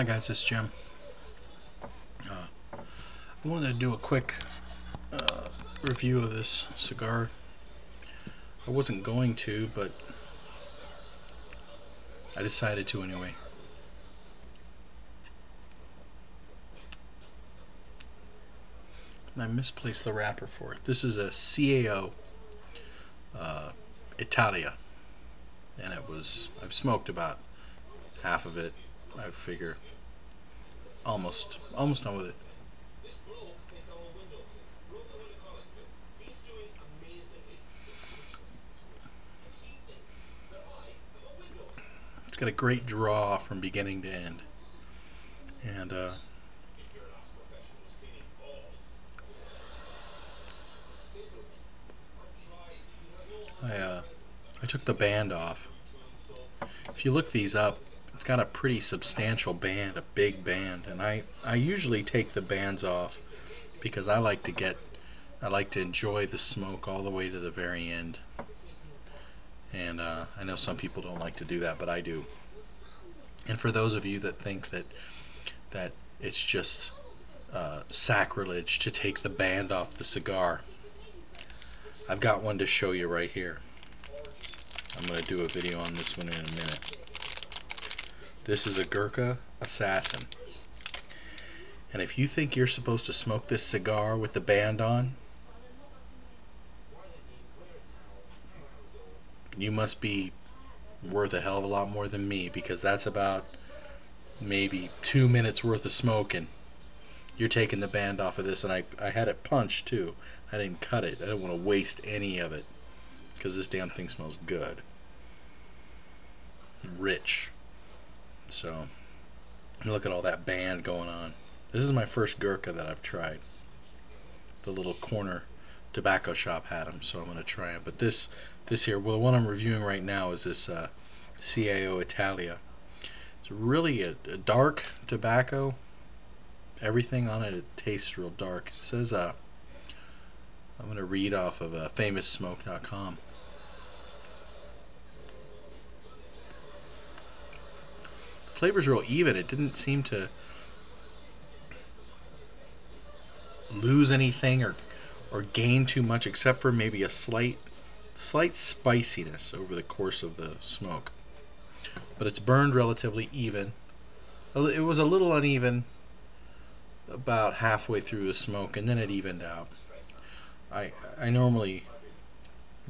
Hi guys, it's Jim. I wanted to do a quick review of this cigar. I wasn't going to, but I decided to anyway. I misplaced the wrapper for it. This is a CAO Italia, and I've smoked about half of it. I figure almost done with it. It's got a great draw from beginning to end, and I took the band off. If you look these up, it's got a pretty substantial band, a big band, and I usually take the bands off because I like to enjoy the smoke all the way to the very end. And I know some people don't like to do that, but I do. And for those of you that think that it's just sacrilege to take the band off the cigar, I've got one to show you right here. I'm going to do a video on this one in a minute. This is a Gurkha Assassin. And if you think you're supposed to smoke this cigar with the band on, you must be worth a hell of a lot more than me, because that's about maybe 2 minutes worth of smoking. You're taking the band off of this, and I had it punched too. I didn't cut it. I didn't want to waste any of it because this damn thing smells good. Rich. So, look at all that band going on. This is my first Gurkha that I've tried. The little corner tobacco shop had them, so I'm going to try them. But this here, well, the one I'm reviewing right now is this CAO Italia. It's really a dark tobacco. Everything on it tastes real dark. It says, I'm going to read off of famoussmoke.com. Flavor's real even. It didn't seem to lose anything or gain too much, except for maybe a slight spiciness over the course of the smoke. But it's burned relatively even. It was a little uneven about halfway through the smoke, and then it evened out. I normally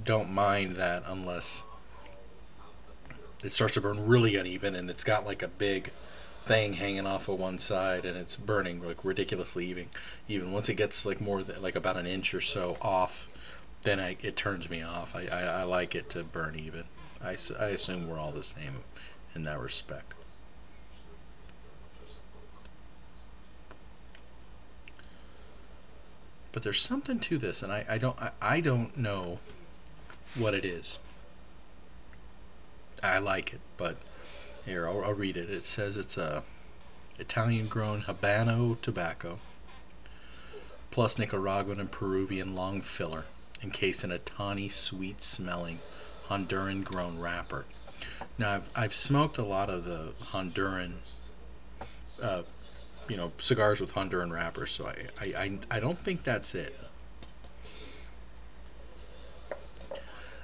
don't mind that unless it starts to burn really uneven and it's got like a big thing hanging off of one side and it's burning like ridiculously even once it gets like more than like about an inch or so off, then it turns me off. I like it to burn even. I assume we're all the same in that respect. But there's something to this, and I don't know what it is. I like it, but here I'll read it. It says it's a Italian-grown Habano tobacco plus Nicaraguan and Peruvian long filler, encased in a tawny, sweet-smelling Honduran-grown wrapper. Now I've smoked a lot of the Honduran, cigars with Honduran wrappers, so I don't think that's it.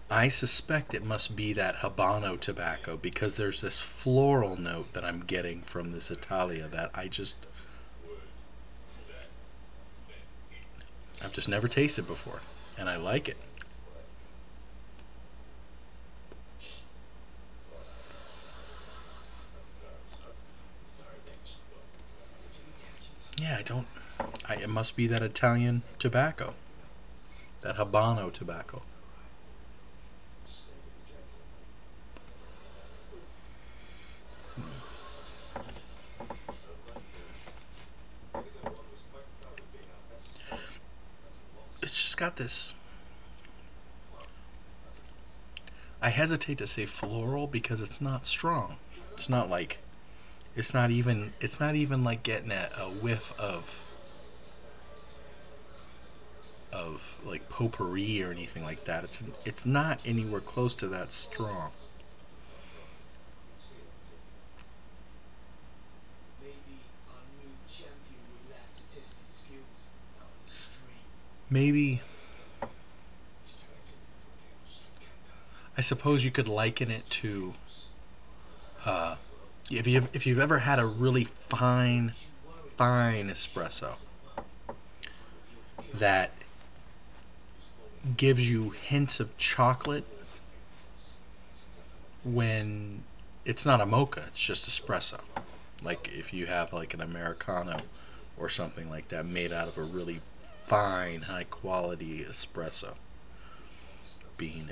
I suspect it must be that Habano tobacco, because there's this floral note that I'm getting from this Italia that I've just never tasted before, and I like it. Yeah, it must be that Italian tobacco, that Habano tobacco. It's just got this, I hesitate to say floral because it's not strong. It's not even like getting a whiff of like potpourri or anything like that. It's not anywhere close to that strong. maybe, I suppose you could liken it to, if you've ever had a really fine espresso that gives you hints of chocolate when it's not a mocha, it's just espresso. Like if you have like an Americano or something like that made out of a really fine, high quality espresso bean,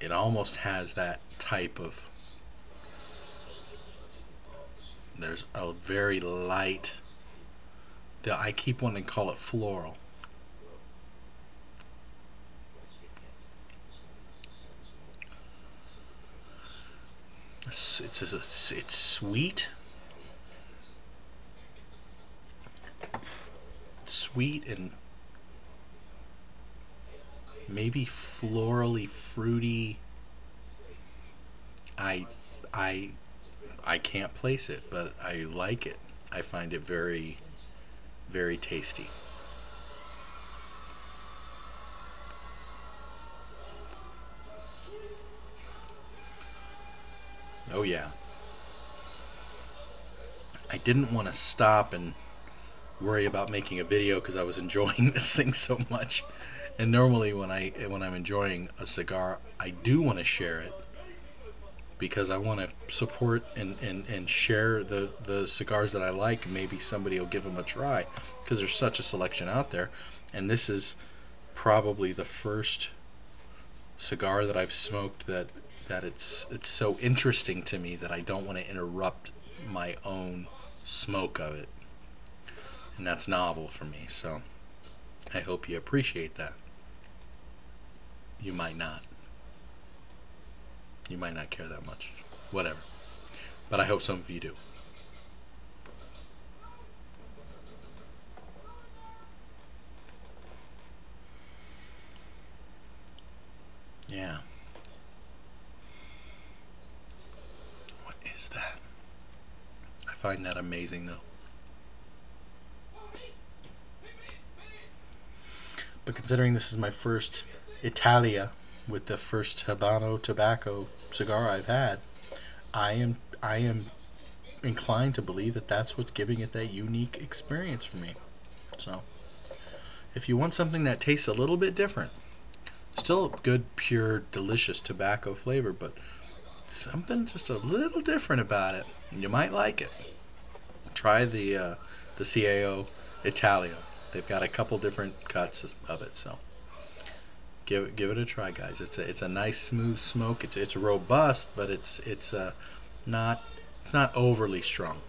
it almost has that type of, there's a very light, I keep wanting to call it floral. It's sweet, and maybe florally fruity. I can't place it, but I like it. I find it very, very tasty. Oh yeah. I didn't want to stop and worry about making a video because I was enjoying this thing so much. And normally when I'm enjoying a cigar, I do want to share it because I want to support and share the cigars that I like. Maybe somebody will give them a try because there's such a selection out there. And this is probably the first cigar that I've smoked that it's so interesting to me that I don't want to interrupt my own smoke of it. And that's novel for me, so I hope you appreciate that. You might not. You might not care that much. Whatever. But I hope some of you do. Yeah. What is that? I find that amazing, though. But considering this is my first Italia with the first Habano tobacco cigar I've had, I am inclined to believe that that's what's giving it that unique experience for me. So, if you want something that tastes a little bit different, still a good, pure, delicious tobacco flavor, but something just a little different about it, you might like it. Try the CAO Italia. They've got a couple different cuts of it, so give it a try, guys. It's a nice smooth smoke. It's robust, but it's not overly strong.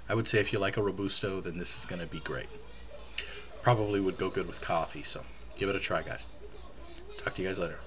I would say if you like a Robusto, then this is going to be great. Probably would go good with coffee, so give it a try, guys. Talk to you guys later.